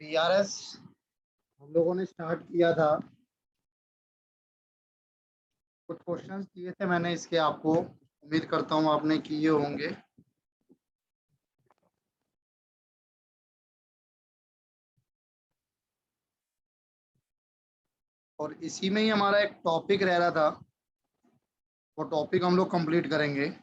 BRS हम लोगों ने स्टार्ट किया था। कुछ क्वेश्चंस दिए थे मैंने इसके आपको, उम्मीद करता हूँ आपने किए होंगे। और इसी में ही हमारा एक टॉपिक रह रहा था, वो टॉपिक हम लोग कंप्लीट करेंगे।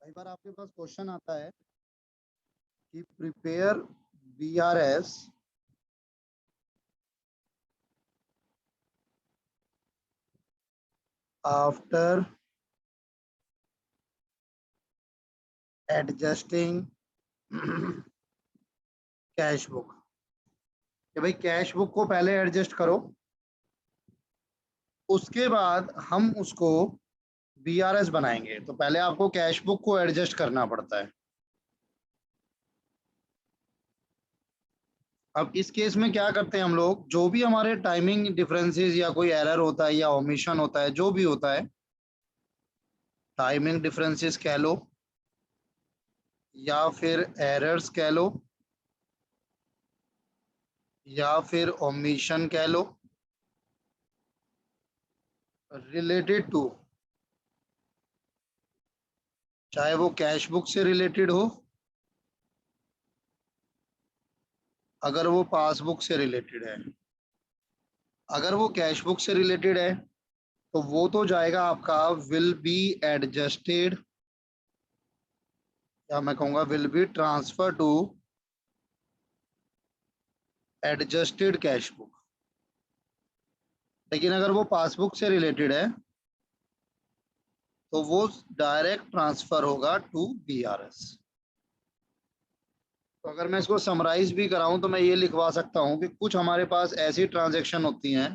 कई बार आपके पास क्वेश्चन आता है कि prepare BRS after adjusting cash book. कि भाई कैश बुक को पहले एडजस्ट करो, उसके बाद हम उसको बीआरएस बनाएंगे। तो पहले आपको कैश बुक को एडजस्ट करना पड़ता है। अब इस केस में क्या करते हैं हम लोग, जो भी हमारे टाइमिंग डिफरेंसेस या कोई एरर होता है या ओमिशन होता है, जो भी होता है, टाइमिंग डिफरेंसेस कह लो या फिर एरर्स कह लो या फिर ओमिशन कह लो, रिलेटेड टू, चाहे वो कैश बुक से रिलेटेड हो, अगर वो पासबुक से रिलेटेड है। अगर वो कैश बुक से रिलेटेड है तो वो तो जाएगा आपका विल बी एडजस्टेड, या मैं कहूँगा will be transfer to adjusted cash book. लेकिन अगर वो पासबुक से रिलेटेड है तो वो डायरेक्ट ट्रांसफर होगा टू बीआरएस। तो अगर मैं इसको समराइज भी कराऊं तो मैं ये लिखवा सकता हूं कि कुछ हमारे पास ऐसी ट्रांजैक्शन होती हैं,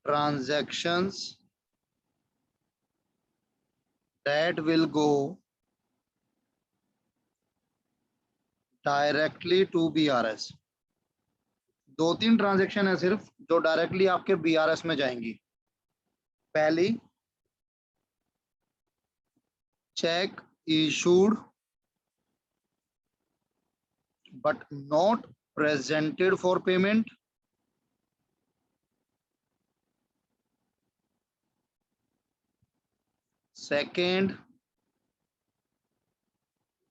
transactions that will go directly to BRS. दो तीन ट्रांजैक्शन है सिर्फ जो डायरेक्टली आपके बीआरएस में जाएंगी। पहली, check issued but not presented for payment. Second,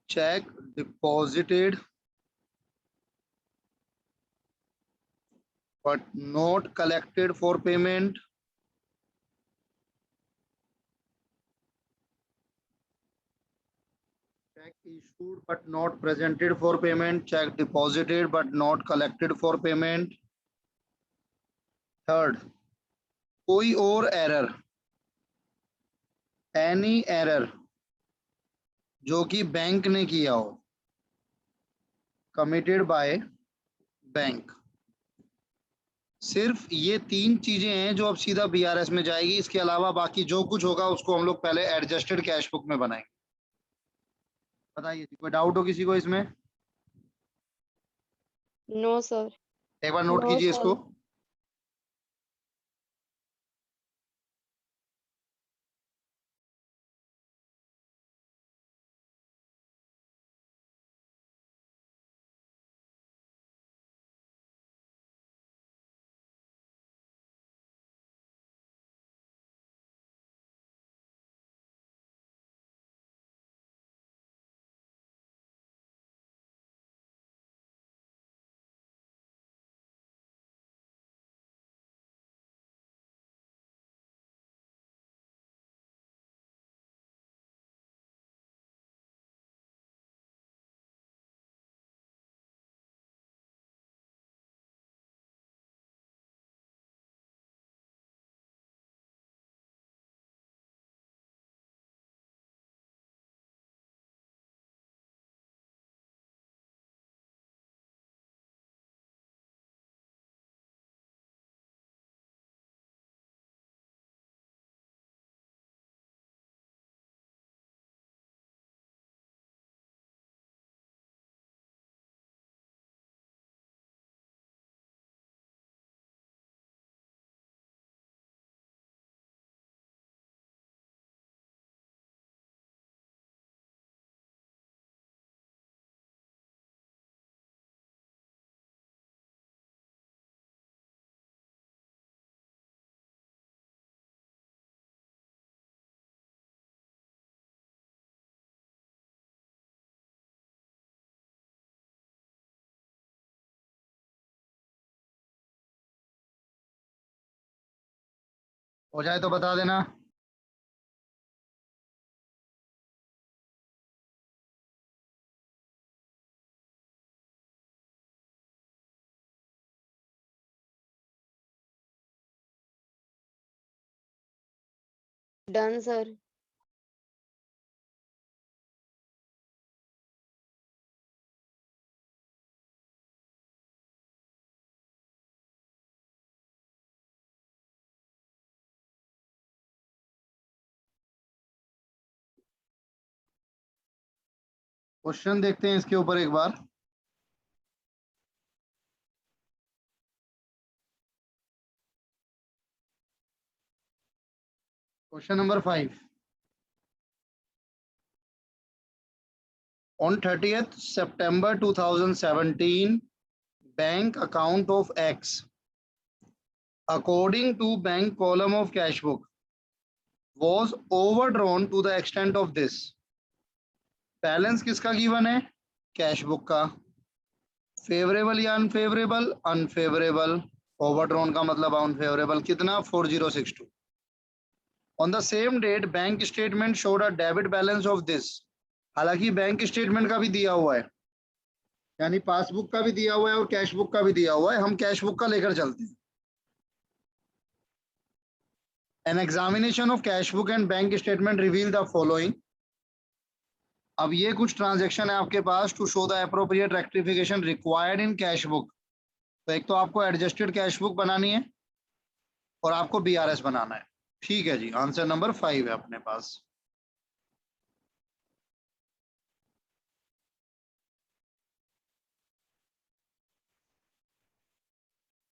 check deposited but not collected for payment. Check issued but not presented for payment. Check deposited but not collected for payment. Third, कोई और error, any error जो कि bank ने किया हो, committed by bank. सिर्फ ये तीन चीजें हैं जो अब सीधा बीआरएस में जाएगी। इसके अलावा बाकी जो कुछ होगा उसको हम लोग पहले एडजस्टेड कैश बुक में बनाएंगे। बताइए कोई डाउट हो किसी को इसमें? No sir. एक बार नोट नो कीजिए सर। इसको। हो जाए तो बता देना। Done sir. क्वेश्चन देखते हैं इसके ऊपर एक बार। Question number 5। On 30th September 2017, bank account of X, according to bank column of cash book, was overdrawn to the extent of this. Balance किसका गिवन है? कैश बुक का। फेवरेबल या अनफेवरेबल? अनफेवरेबल। ओवरड्रॉन का मतलब unfavourable. कितना? 4062। On the same date bank statement showed a debit balance of this. हालांकि bank statement का भी दिया हुआ है, यानी पासबुक का भी दिया हुआ है और कैश बुक का भी दिया हुआ है। हम कैश बुक का लेकर चलते हैं। An examination of cash book and bank statement reveal the following. अब ये कुछ ट्रांजेक्शन है आपके पास to show the appropriate rectification required in cash book. तो एक तो आपको एडजस्टेड कैश बुक बनानी है और आपको बीआरएस बनाना है। ठीक है जी, आंसर नंबर 5 है अपने पास।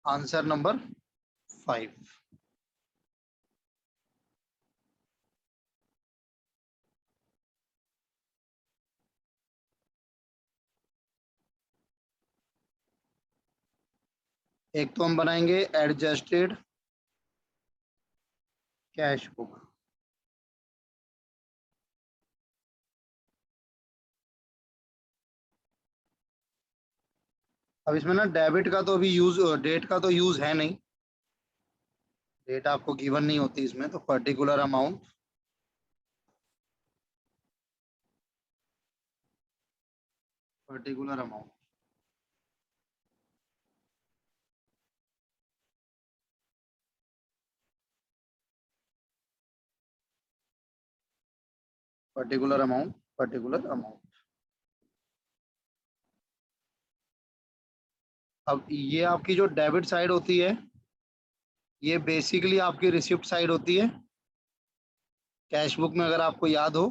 Answer number 5। एक तो हम बनाएंगे एडजस्टेड कैश बुक। अब इसमें ना डेबिट का तो अभी यूज, डेट का तो यूज है नहीं। डेट आपको गिवन नहीं होती इसमें, तो particular amount, particular amount. Particular amount, particular amount. अब ये आपकी जो डेबिट साइड होती है, ये बेसिकली आपकी रिसिप्ट साइड होती है कैश बुक में, अगर आपको याद हो।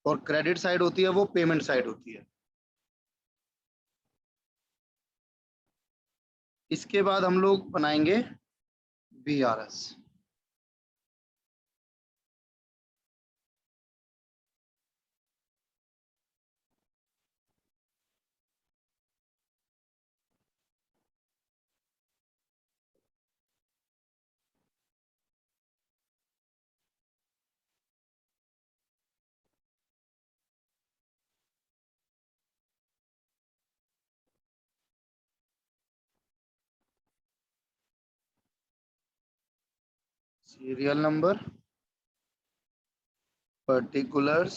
और क्रेडिट साइड होती है, वो पेमेंट साइड होती है। इसके बाद हम लोग बनाएंगे BRS. Serial number, particulars,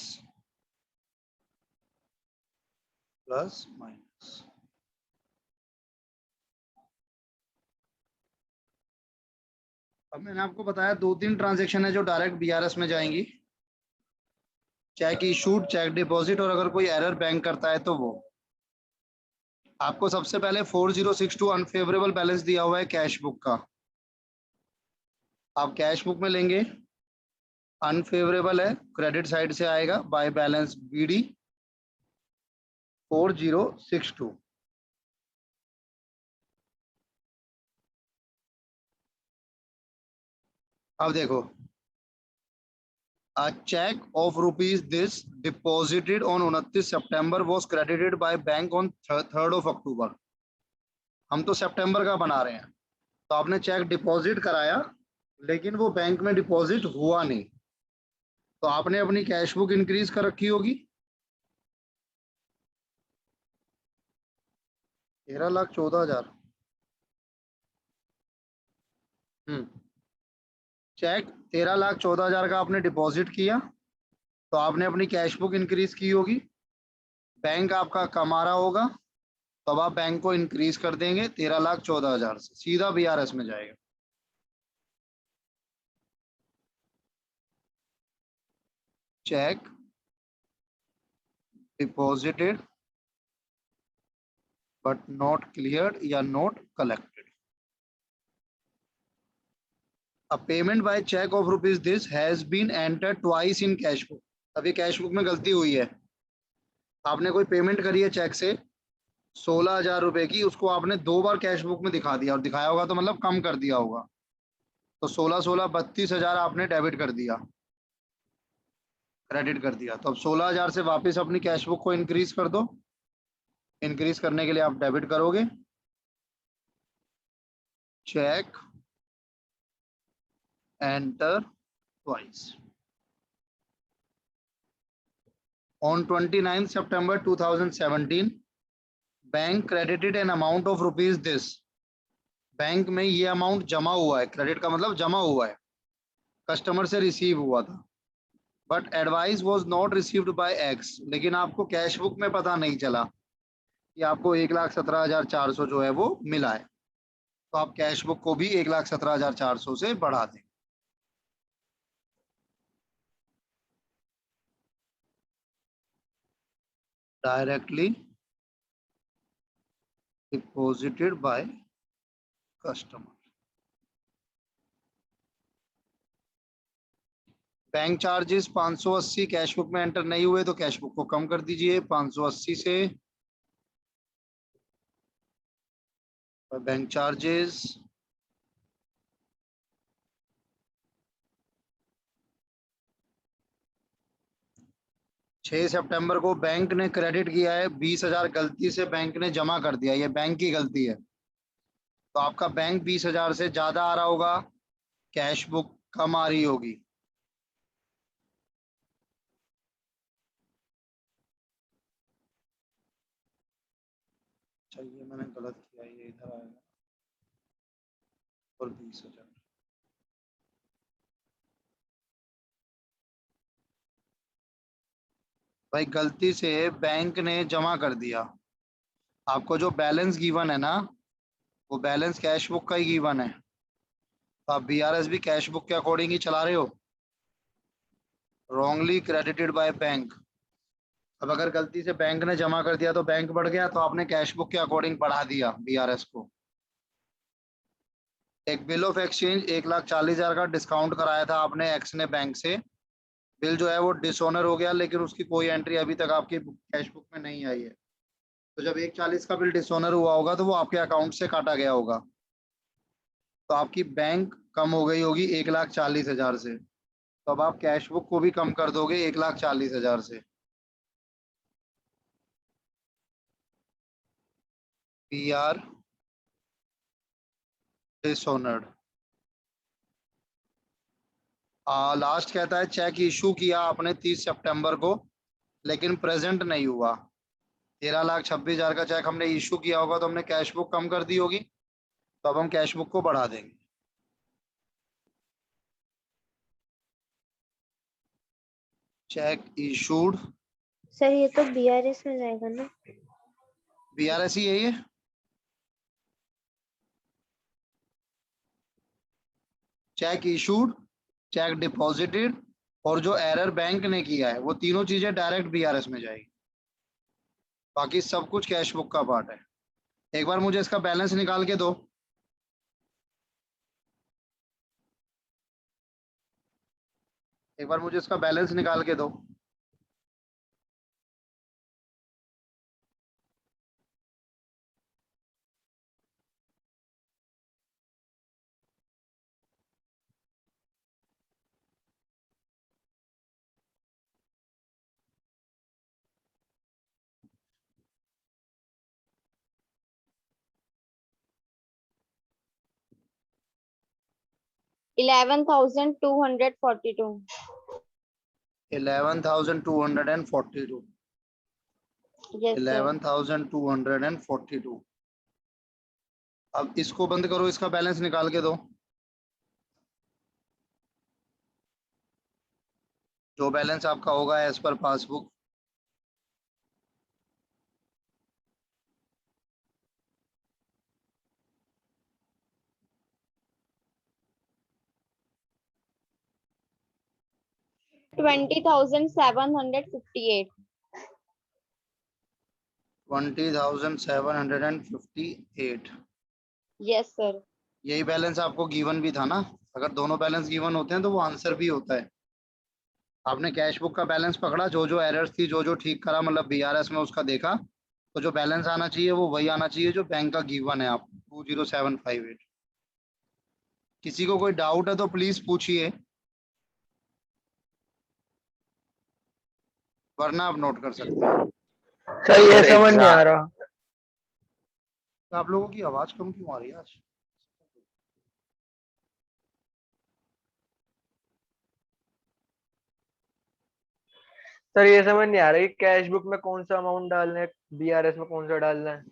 plus minus. अब मैंने आपको बताया 2-3 ट्रांजेक्शन है जो डायरेक्ट बीआरएस में जाएंगी। चेक इशूड, चेक डिपॉजिट, और अगर कोई एरर बैंक करता है तो वो। आपको सबसे पहले 4062 अनफेवरेबल बैलेंस दिया हुआ है कैश बुक का। आप कैश बुक में लेंगे, अनफेवरेबल है, क्रेडिट साइड से आएगा, बाय बैलेंस बीडी 4062। अब देखो, a check of rupees this deposited on 29 September was credited by bank on 3rd of October। हम तो सितंबर का बना रहे हैं। तो आपने चेक डिपॉजिट कराया, लेकिन वो बैंक में डिपॉजिट हुआ नहीं, तो आपने अपनी कैश बुक इंक्रीज कर रखी होगी। 13,14,000। हम्म। चेक 13,14,000 का आपने डिपॉजिट किया, तो आपने अपनी कैश बुक इंक्रीज की होगी। बैंक आपका कमा रहा होगा, तो अब आप बैंक को इंक्रीज कर देंगे 13,14,000 से, सीधा बीआरएस में जाएगा। Cheque deposited but not cleared या not collected. A payment by check of rupees this has been entered twice in cash book। अभी कैश बुक में गलती हुई है, आपने कोई पेमेंट करी है चेक से 16,000 रुपए की, उसको आपने 2 बार कैश बुक में दिखा दिया, और दिखाया होगा तो मतलब कम कर दिया होगा, तो 16 32,000 आपने डेबिट कर दिया, क्रेडिट कर दिया। तो अब 16,000 से वापस अपनी कैश बुक को इंक्रीज कर दो। इंक्रीज करने के लिए आप डेबिट करोगे, cheque enter twice. On 29th September 2017, bank credited an amount of rupees this. Bank में ये अमाउंट जमा हुआ है, क्रेडिट का मतलब जमा हुआ है, कस्टमर से रिसीव हुआ था, but advice was not received by x. लेकिन आपको कैश बुक में पता नहीं चला कि आपको 1,17,400 जो है वो मिला है, तो आप कैश बुक को भी 1,17,400 से बढ़ा दें। Directly deposited by customer. Bank charges 580 cash book में एंटर नहीं हुए, तो कैश बुक को कम कर दीजिए 580 से। बैंक चार्जेस 6 सितंबर को बैंक ने क्रेडिट किया है 20,000, गलती से बैंक ने जमा कर दिया, ये बैंक की गलती है, तो आपका बैंक 20,000 से ज्यादा आ रहा होगा, कैश बुक कम आ रही होगी। चलिए मैंने गलत किया, ये इधर आएगा और 20,000। भाई गलती से बैंक ने जमा कर दिया, आपको जो बैलेंस गिवन है ना, वो बैलेंस कैश बुक का ही गिवन है, तो आप बीआरएस भी कैश बुक के अकॉर्डिंग ही चला रहे हो। Wrongly credited by bank. अब अगर गलती से बैंक ने जमा कर दिया तो बैंक बढ़ गया, तो आपने कैश बुक के अकॉर्डिंग बढ़ा दिया बीआरएस को। एक बिल ऑफ एक्सचेंज 1,40,000 का डिस्काउंट कराया था आपने एक्स ने बैंक से, बिल जो है वो डिसऑनर हो गया, लेकिन उसकी कोई एंट्री अभी तक आपकी कैश बुक में नहीं आई है। तो जब 1,40 का बिल डिसऑनर हुआ होगा तो वो आपके अकाउंट से काटा गया होगा, तो आपकी बैंक कम हो गई होगी 1,40,000 से, तो अब आप कैश बुक को भी कम कर दोगे 1,40,000 से। P R dishonoured. लास्ट कहता है चेक इशू किया आपने 30 सितंबर को, लेकिन प्रेजेंट नहीं हुआ। 13,26,000 का चेक हमने इशू किया होगा, तो हमने कैश बुक कम कर दी होगी, तो अब हम कैश बुक को बढ़ा देंगे। Check issued. सर ये तो बीआरएस में जाएगा ना? बीआरएस ही है ये। चेक इशूड, चेक डिपॉजिटेड, और जो एरर बैंक ने किया है, वो तीनों चीजें डायरेक्ट बीआरएस में जाएगी, बाकी सब कुछ कैश बुक का पार्ट है। एक बार मुझे इसका बैलेंस निकाल के दो। एक बार मुझे इसका बैलेंस निकाल के दो। $11,242। 11,242। Yes sir. 11,242। अब इसको बंद करो, इसका बैलेंस निकाल के दो। जो बैलेंस आपका होगा as per passbook. $20,758. 20,758। Yes, sir. यही बैलेंस आपको गिवन भी था ना। अगर दोनों बैलेंस गिवन होते हैं तो वो आंसर भी होता है। आपने कैश बुक का बैलेंस पकड़ा, जो जो एरर्स थी, जो जो ठीक करा, मतलब बीआरएस में उसका देखा, तो जो बैलेंस आना चाहिए वो वही आना चाहिए जो बैंक का गिवन है आप 20758। किसी को कोई डाउट है तो प्लीज पूछिए, वरना आप नोट कर सकते हैं। सर ये समझ नहीं आ रहा। तो आप लोगों की आवाज कम क्यों आ रही है आज? सर ये समझ नहीं आ रहा कि कैश बुक में कौन सा अमाउंट डालना है, बीआरएस में कौन सा डालना है।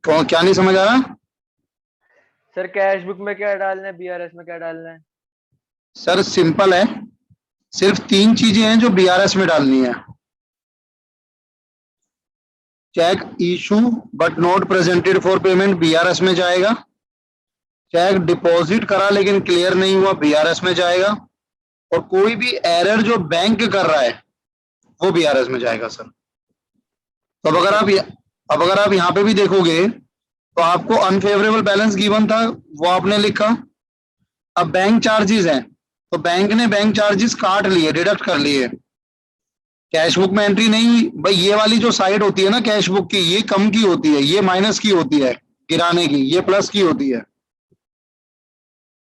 कौन क्या नहीं समझ आ रहा? सर कैश बुक में क्या डालना है, बीआरएस में क्या डालना है। सर सिंपल है, सिर्फ तीन चीजें हैं जो बीआरएस में डालनी है। Cheque issue but not presented for payment BRS में जाएगा। चेक डिपॉजिट करा लेकिन क्लियर नहीं हुआ बीआरएस में जाएगा। और कोई भी एरर जो बैंक कर रहा है वो बीआरएस में जाएगा सर। तो अब अगर आप यहाँ पे भी देखोगे तो आपको अनफेवरेबल बैलेंस गिवन था, वो आपने लिखा। अब बैंक चार्जेस हैं तो बैंक ने बैंक चार्जेस काट लिए, डिडक्ट कर लिए। कैश बुक में एंट्री नहीं हुई भाई। ये वाली जो साइड होती है ना कैश बुक की, ये कम की होती है, ये माइनस की होती है गिराने की, ये प्लस की होती है।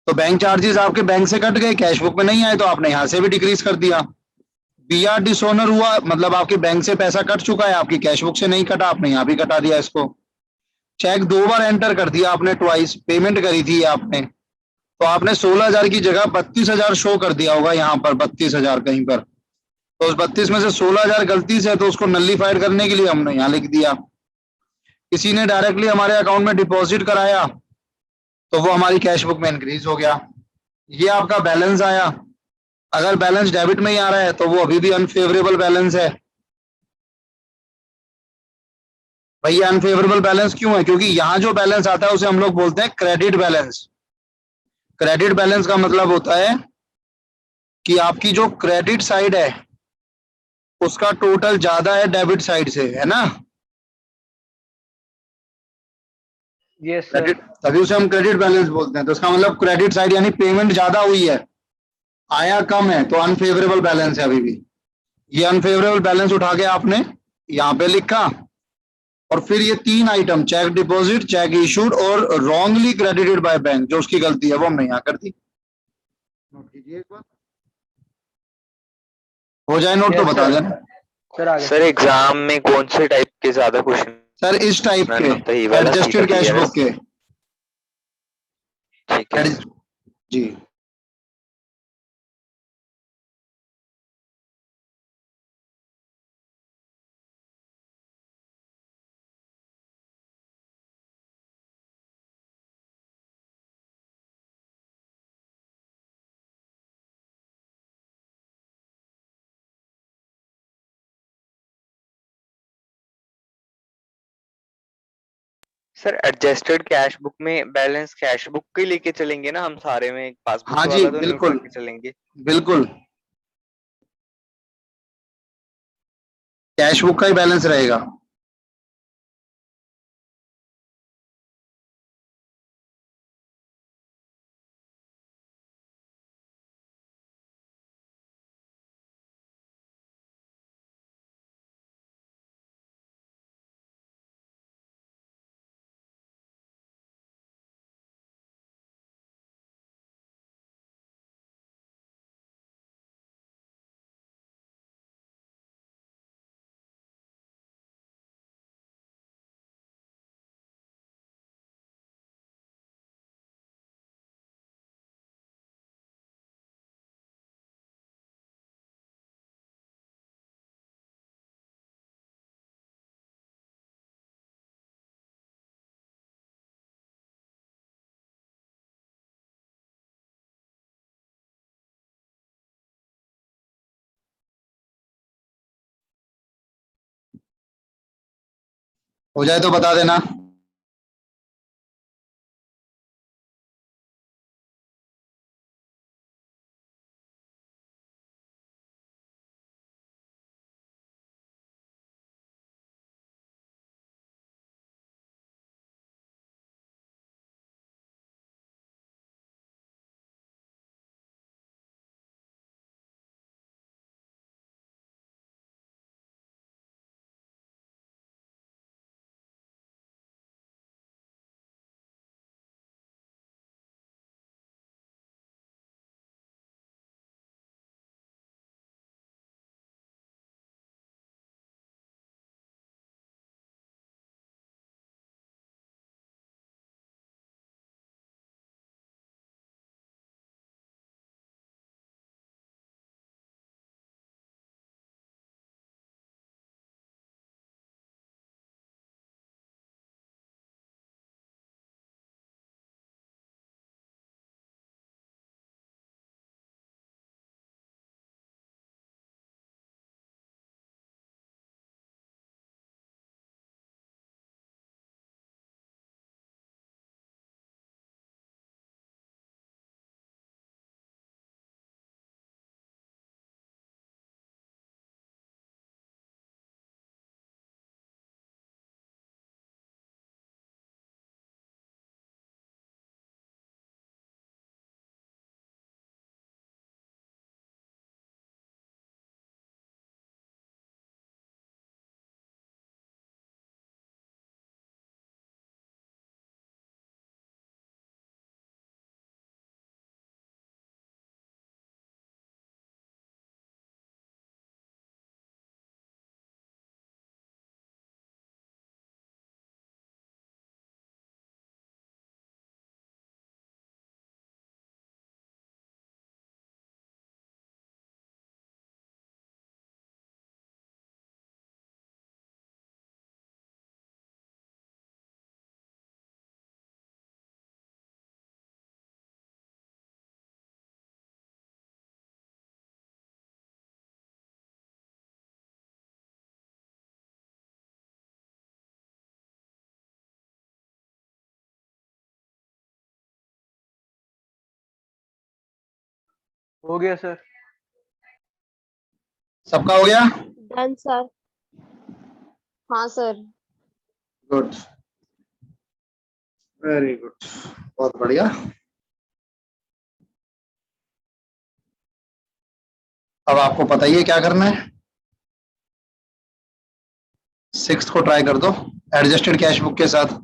तो बैंक चार्जेस आपके बैंक से कट गए, कैश बुक में नहीं आए, तो आपने यहां से भी डिक्रीज कर दिया। बीआर डिसऑनर हुआ, मतलब आपके बैंक से पैसा कट चुका है, आपकी कैश बुक से नहीं कटा, आपने यहाँ भी कटा दिया इसको। चेक दो बार एंटर कर दिया आपने, ट्वाइस पेमेंट करी थी आपने, तो आपने 16,000 की जगह 32,000 शो कर दिया होगा यहाँ पर, 32,000 कहीं पर। तो उस 32 में से 16,000 गलती से है, तो उसको नल्लीफाइड करने के लिए हमने यहाँ लिख दिया। किसी ने डायरेक्टली हमारे अकाउंट में डिपॉजिट कराया तो वो हमारी कैश बुक में इंक्रीज हो गया। ये आपका बैलेंस आया। अगर बैलेंस डेबिट में ही आ रहा है तो वो अभी भी अनफेवरेबल बैलेंस है। भैया अनफेवरेबल बैलेंस क्यों है? क्योंकि यहाँ जो बैलेंस आता है उसे हम लोग बोलते हैं क्रेडिट बैलेंस। क्रेडिट बैलेंस का मतलब होता है कि आपकी जो क्रेडिट साइड है उसका टोटल ज्यादा है डेबिट साइड से, है ना। Yes sir. क्रेडिट, तभी उसे हम क्रेडिट बैलेंस बोलते हैं। तो इसका मतलब क्रेडिट साइड यानी पेमेंट ज्यादा हुई है, आया कम है, तो अनफेवरेबल बैलेंस है अभी भी। ये अनफेवरेबल बैलेंस उठा के आपने यहाँ पे लिखा, और फिर ये तीन item cheque deposit, cheque issued और रॉन्गली क्रेडिटेड बाय बैंक, जो उसकी गलती है वो हमने यहाँ कर दी। नोट कीजिए एक बार, हो जाए नोट तो यस बता सर। देना। सर आगे। सर एग्जाम में कौन से टाइप के ज्यादा क्वेश्चन सर इस टाइप के, होता है, ये वाला सी का एडजस्टेड कैश बीआरएस? बुक के। ठीक है। जी। सर एडजस्टेड कैश बुक में बैलेंस कैश बुक के लेके चलेंगे ना हम सारे में, पासबुक हाँ जी वाला तो नहीं उठा बिल्कुल, के चलेंगे। बिल्कुल कैश बुक का ही बैलेंस रहेगा। हो जाए तो बता देना। हो गया सर। सबका हो गया? Done sir. हाँ सर। गुड, वेरी गुड, बहुत बढ़िया। अब आपको पता ही है क्या करना है। सिक्स्थ को ट्राई कर दो एडजस्टेड कैश बुक के साथ।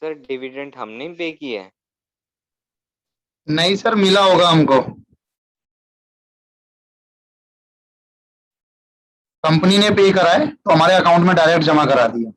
सर डिविडेंड हमने पे किया है। नहीं सर, मिला होगा हमको, कंपनी ने पे करा है तो हमारे अकाउंट में डायरेक्ट जमा करा दिया।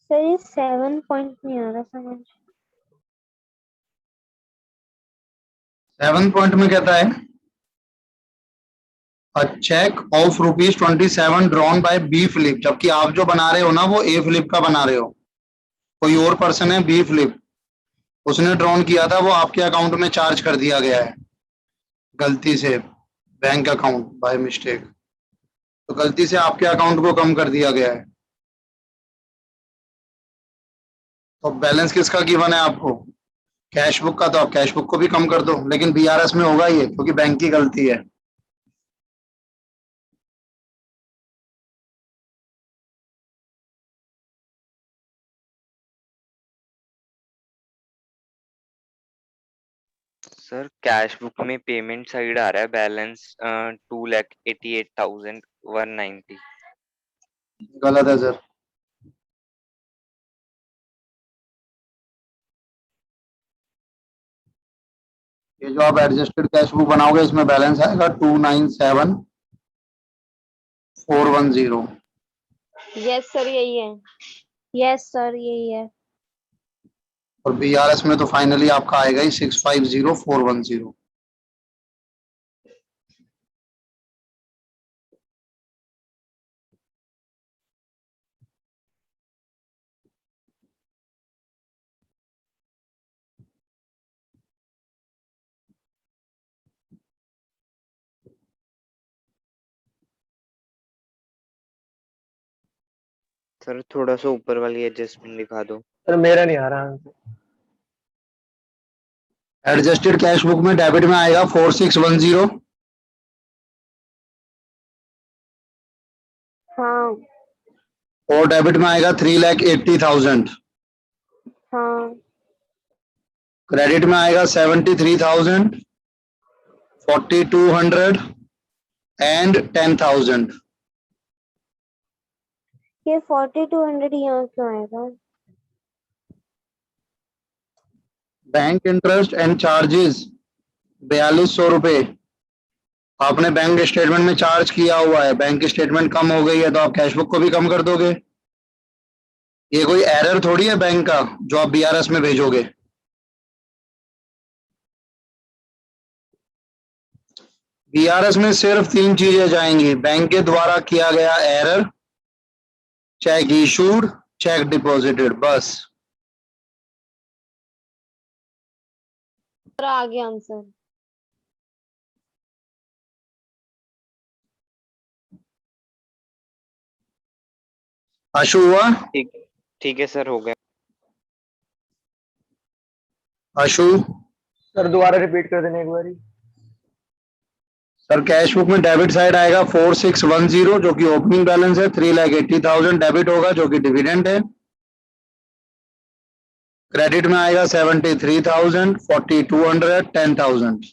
सर ये 7 पॉइंट नहीं आ रहा समझ। 7 पॉइंट में कहता है a check of ₹27 drawn by B Philip, जबकि आप जो बना रहे हो ना वो ए फिलिप का बना रहे हो, कोई और पर्सन है बी फिलिप, उसने ड्रॉन किया था, वो आपके अकाउंट में चार्ज कर दिया गया है गलती से, बैंक अकाउंट बाय मिस्टेक, तो गलती से आपके अकाउंट को कम कर दिया गया है। तो बैलेंस किसका गिवन है आपको? कैश बुक का, तो आप कैश बुक को भी कम कर दो, लेकिन बीआरएस में होगा ये क्योंकि बैंक की गलती है। सर कैश बुक में पेमेंट साइड आ रहा है बैलेंस 2,88,190। गलत है सर। ये जो आप एडजस्टेड कैश बुक बनाओगे इसमें बैलेंस आएगा 297,410। यस सर यही है। यस सर यही है। और बीआरएस में तो फाइनली आपका आएगा ही 650,410। सर थोड़ा सा ऊपर वाली एडजस्टमेंट दिखा दो। सर मेरा नहीं आ रहा आंसर। एडजस्टेड कैश बुक में डेबिट में आएगा 4610, हाँ और डेबिट में आएगा 3,80,000, हाँ क्रेडिट में आएगा 73,000, 4,200 एंड 10,000। ये 4200 यहाँ क्यों आएगा? बैंक इंटरेस्ट एंड चार्जेस 4,200 आपने बैंक स्टेटमेंट में चार्ज किया हुआ है, बैंक स्टेटमेंट कम हो गई है तो आप कैश बुक को भी कम कर दोगे। ये कोई एरर थोड़ी है बैंक का जो आप बीआरएस में भेजोगे। बीआरएस में सिर्फ 3 चीजें जाएंगी, बैंक के द्वारा किया गया error, check issued, check deposited, बस। सर आ गया आंसर। आशु हुआ? ठीक ठीक है सर, हो गया। आशु सर दोबारा रिपीट कर देना एक बारी। सर, कैश बुक में डेबिट साइड आएगा 4610 जो कि ओपनिंग बैलेंस है, 3,80,000 डेबिट होगा जो कि डिविडेंड है। क्रेडिट में आएगा 73,000, 4,200, 10,000।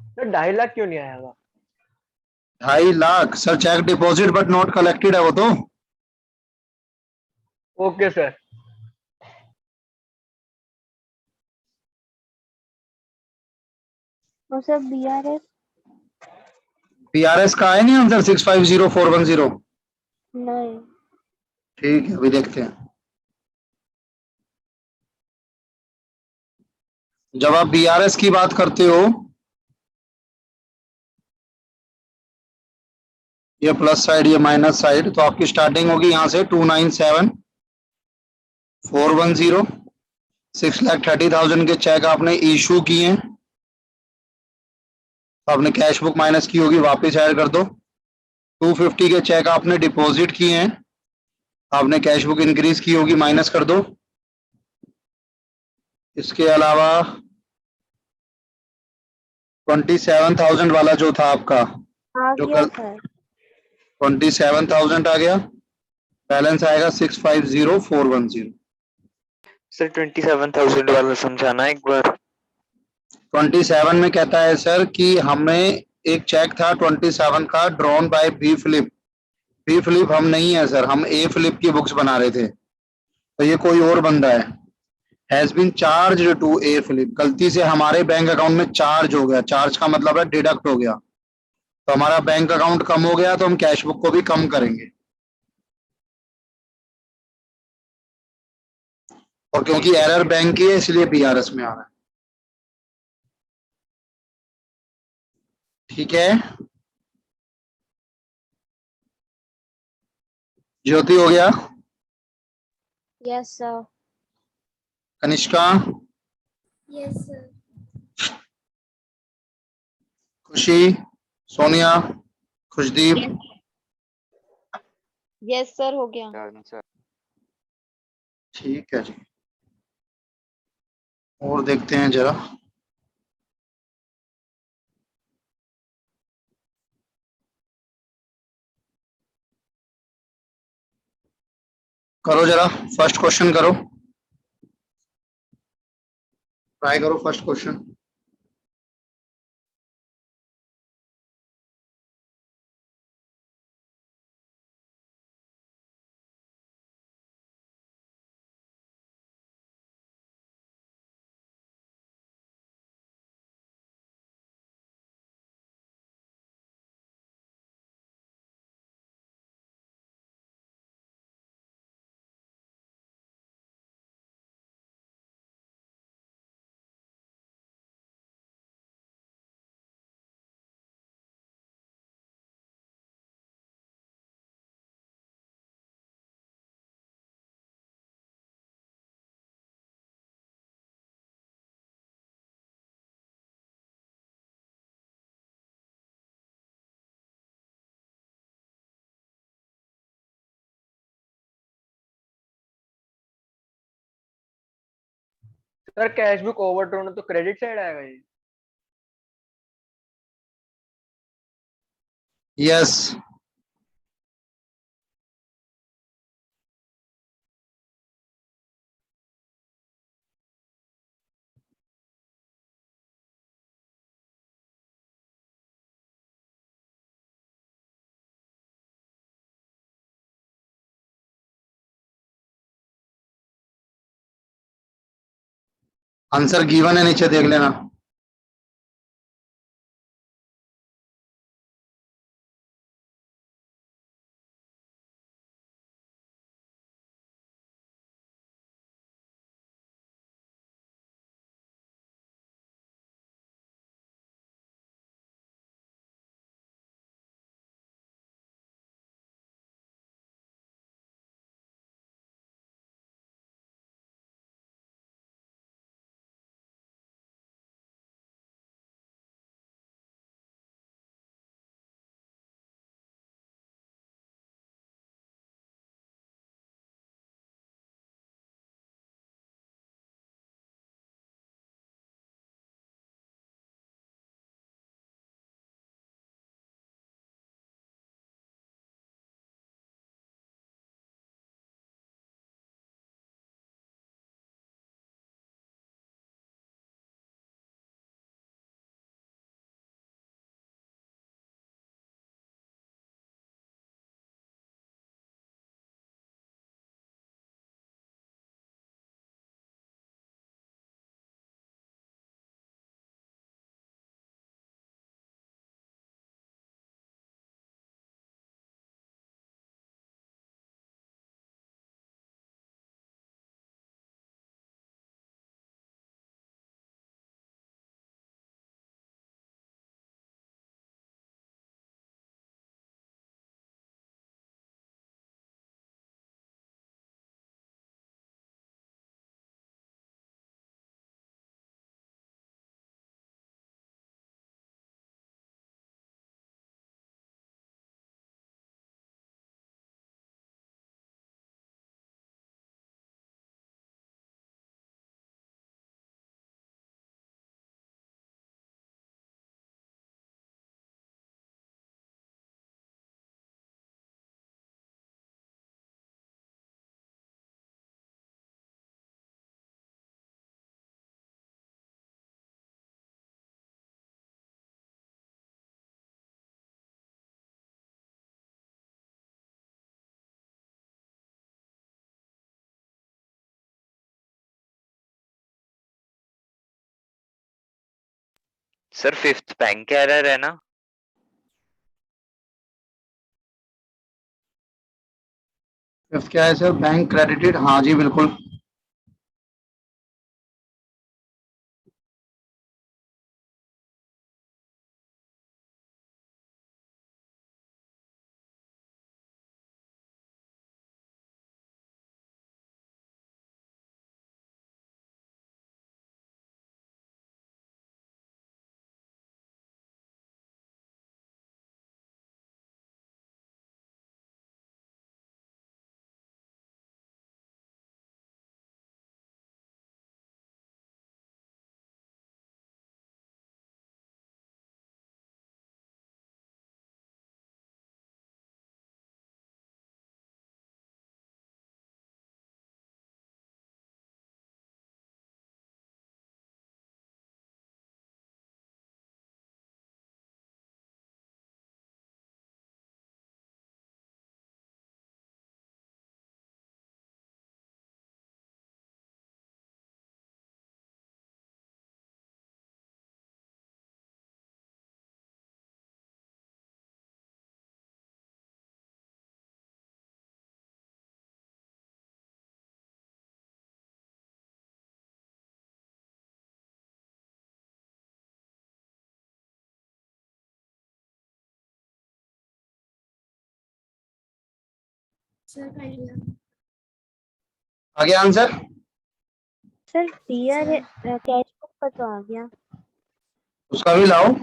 सर 2.5 लाख क्यों नहीं आएगा? 2.5 lakh sir, cheque deposit but not collected है वो तो। Okay sir. और सर बीआरएस? बीआरएस का है नहीं आंसर 650410। नहीं। ठीक है, अभी देखते हैं। जब आप बीआरएस की बात करते हो, ये प्लस साइड ये माइनस साइड, तो आपकी स्टार्टिंग होगी यहां से 297,410। 6,30,000 के चेक आपने इशू किए, तो आपने कैश बुक माइनस की होगी, वापस ऐड कर दो। 250 के चेक आपने डिपॉजिट किए हैं, आपने कैश बुक इंक्रीज की होगी, माइनस कर दो। इसके अलावा 27,000 वाला जो था आपका, आ जो गया कल सर। 27,000 आ गया, बैलेंस आएगा 650410। सर 27,000 वाला समझाना एक बार। 27 में कहता है सर कि हमें एक चेक था 27 का, drawn by B Philip. B Philip हम नहीं है सर, हम ए फिलिप की बुक्स बना रहे थे, तो ये कोई और बंदा है। Has been charge to A Philip, गलती से हमारे बैंक अकाउंट में चार्ज हो गया। चार्ज का मतलब है डिडक्ट हो गया, तो हमारा बैंक अकाउंट कम हो गया, तो हम कैश बुक को भी कम करेंगे। और क्योंकि एरर बैंक की है इसलिए बीआरएस में आ रहा है। ठीक है, ज्योति हो गया? Yes sir. Kanishka? Yes sir. खुशी? सोनिया? खुशदीप? यस सर हो गया। आंसर ठीक है जी, और देखते हैं जरा। करो जरा, फर्स्ट क्वेश्चन करो, ट्राई करो first question. Sir cash book overdrawn है तो क्रेडिट साइड आएगा ये? यस। आंसर गिवन है, नीचे देख लेना। सर 5th बैंक एरर है ना? फिफ्थ क्या है सर? बैंक क्रेडिटेड, हाँ जी बिल्कुल। आ गया आंसर? सर दियर कैश बुक का तो आ गया। उसका भी लाओ।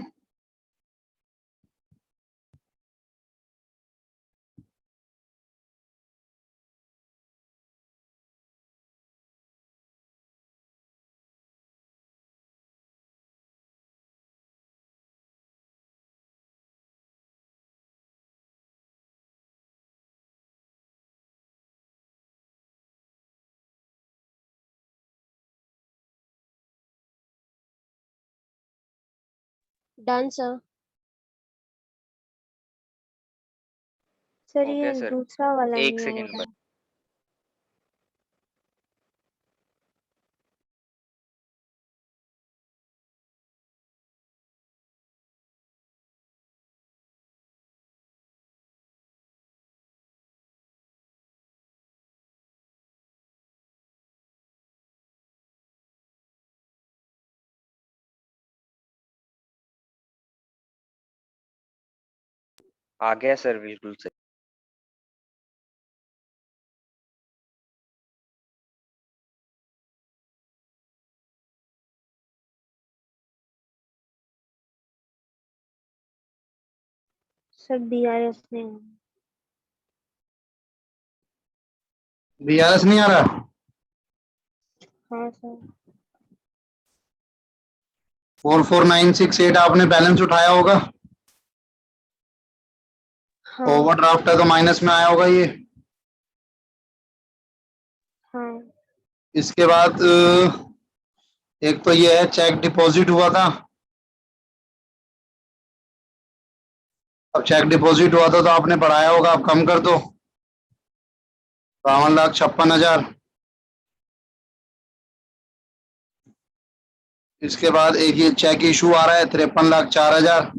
Done sir. सर हो ये गया सर। दूसरा वाला एक नहीं सेकेंड आएगा। बस। आ गया सर, बिल्कुल सर। सर बीआरएस ने। बीआरएस नहीं आ रहा? हाँ सर। 44968 आपने बैलेंस उठाया होगा। हाँ ओवरड्राफ्ट है तो माइनस में आया होगा ये। हाँ इसके बाद एक तो ये है चेक डिपॉजिट हुआ था। अब चेक डिपॉजिट हुआ था तो आपने बढ़ाया होगा, अब कम कर दो। 52,56,000। इसके बाद एक ये चेक इशू आ रहा है 53,04,000,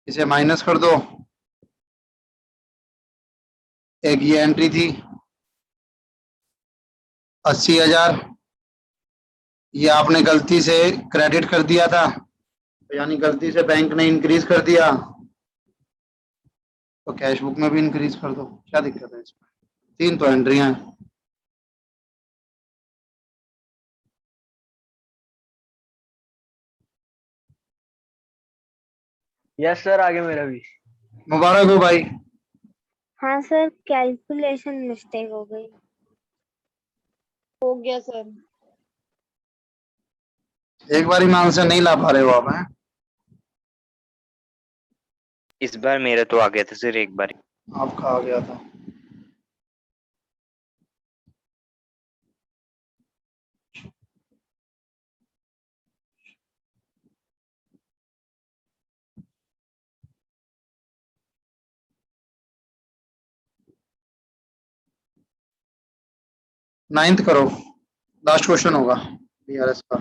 इसे माइनस कर दो। एक ये एंट्री थी 80,000, ये आपने गलती से क्रेडिट कर दिया था, यानी गलती से बैंक ने इंक्रीज कर दिया, तो कैश बुक में भी इंक्रीज कर दो। क्या दिक्कत है इसमें? तीन तो एंट्रियां हैं। यस सर, आगे मेरा भी। मुबारक हो भाई। हाँ सर, कैलकुलेशन मिस्टेक हो गई। हो गया सर। एक बारी में आंसर नहीं ला पा रहे हो आप, हैं? इस बार मेरा तो आ गया था सर एक बार। आपका आ गया था। नाइन्थ करो, लास्ट क्वेश्चन होगा बीआरएस का।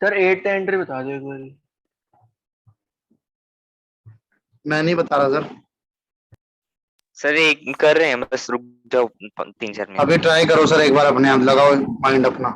सर 8 एंट्री बता दो एक बार। मैं नहीं बता रहा सर। सर एक कर रहे हैं, बस रुक जाओ 3-4 मिनट। अभी ट्राई करो सर, एक बार अपने आप लगाओ माइंड अपना।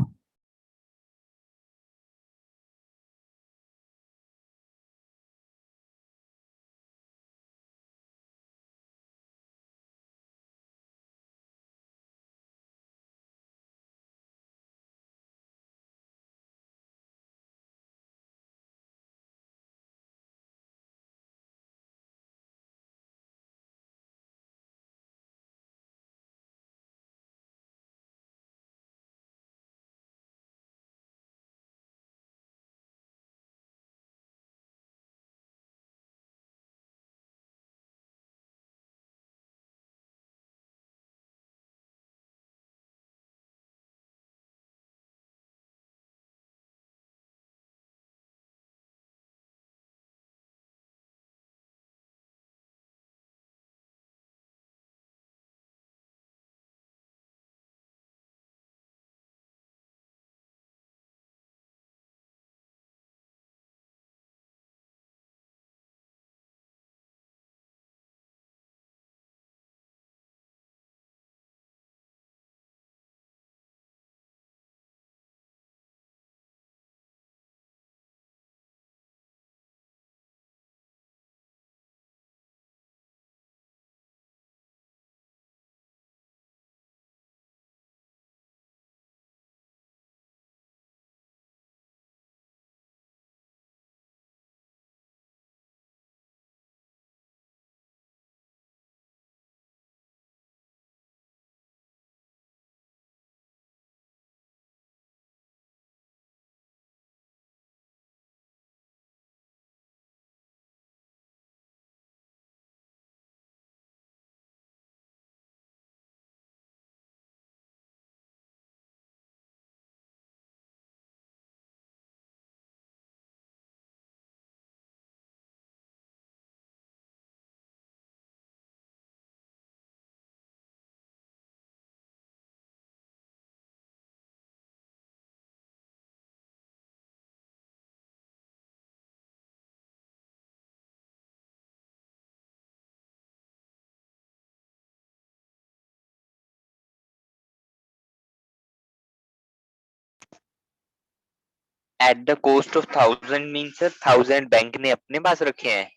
At the cost of 1000 mean sir 1000 bank ने अपने पास रखे हैं।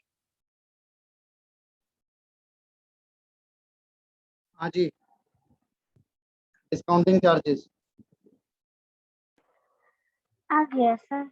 हाँ जी, डिस्काउंटिंग चार्जेस। आ गया सर।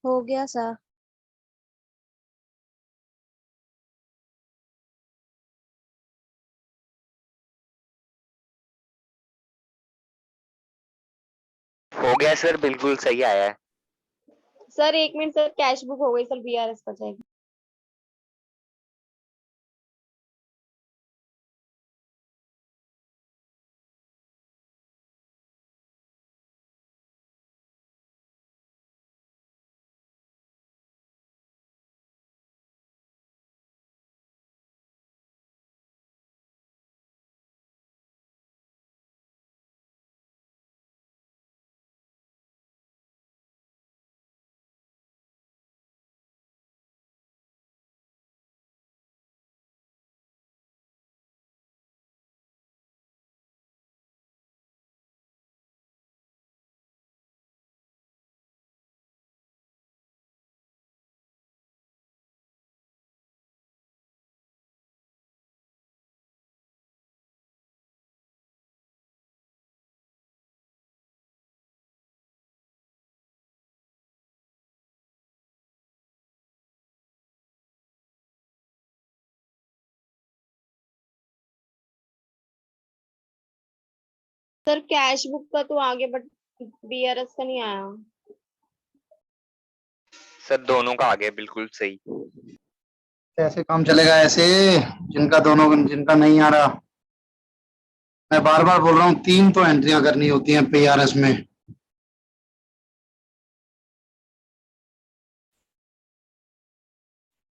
हो गया सर। हो गया सर, बिल्कुल सही आया है। Sir 1 minute sir, cash book हो गई सर, बीआरएस बचेगी। सर कैश बुक का तो आगे बट बीआरएस का नहीं आया। सर दोनों का आ गया बिल्कुल सही। कैसे काम चलेगा ऐसे, जिनका नहीं आ रहा। मैं बार बार बोल रहा हूँ 3 तो एंट्रियां करनी होती हैं पीआरएस में।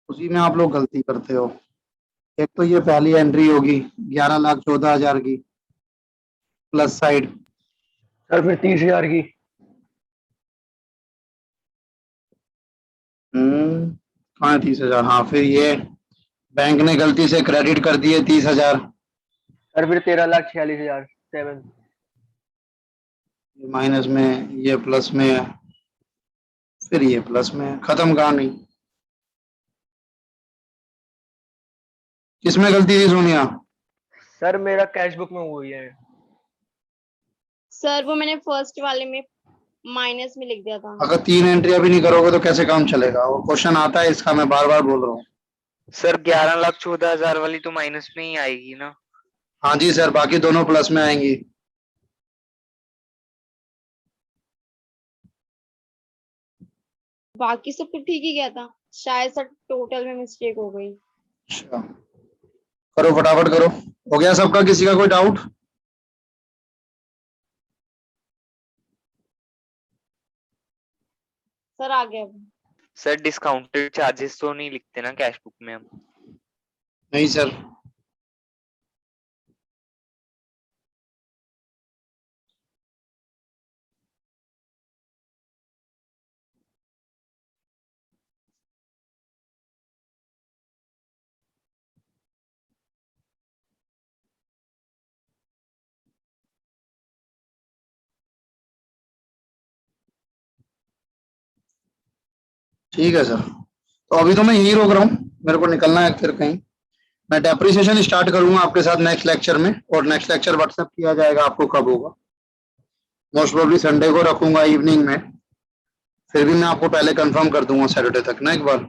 उसी में आप लोग गलती करते हो। एक तो ये पहली एंट्री होगी 11,14,000 की प्लस साइड। सर फिर 30,000 की। कहाँ है 30,000? हाँ, फिर ये बैंक ने गलती से क्रेडिट कर दिए 30,000। सर फिर 13,46,000 7। माइनस में, ये प्लस में है, फिर ये प्लस में है। खत्म कहानी। किसमें गलती थी सोनिया? सर मेरा कैश बुक में हुई है। सर वो मैंने फर्स्ट वाले में माइनस में लिख दिया था। अगर 3 एंट्रियां भी नहीं करोगे तो कैसे काम चलेगा? वो क्वेश्चन आता है इसका, मैं बार बार बोल रहा हूँ। सर 11,14,000 वाली तो माइनस में ही आएगी ना। हाँ जी सर, बाकी दोनों प्लस में आएंगी। बाकी सब तो ठीक ही गया था, शायद सर टोटल में मिस्टेक हो गई। अच्छा, करो फटाफट करो। हो गया सबका? किसी का कोई डाउट? सर आ गया अब। सर डिस्काउंटेड चार्जेस तो नहीं लिखते ना कैश बुक में हम? नहीं सर। ठीक है सर, तो अभी तो मैं यहीं रोक रहा हूँ, मेरे को निकलना है फिर कहीं। मैं डेप्रिसिएशन स्टार्ट करूंगा आपके साथ नेक्स्ट लेक्चर में, और नेक्स्ट लेक्चर व्हाट्सएप किया जाएगा आपको कब होगा। मोस्ट प्रोबेबली संडे को रखूंगा इवनिंग में। फिर भी मैं आपको पहले कंफर्म कर दूंगा सैटरडे तक ना एक बार।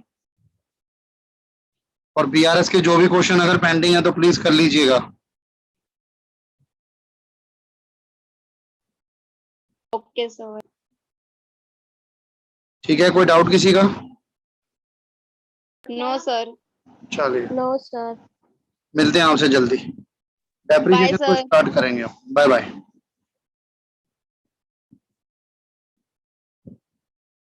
और बीआरएस के जो भी क्वेश्चन अगर पेंडिंग है तो प्लीज कर लीजिएगा। Okay sir. ठीक है, कोई डाउट किसी का? No sir. चलिए, नो सर। मिलते हैं आपसे जल्दी। बाय डेप्रिसिएशन को सर। स्टार्ट करेंगे। Bye bye.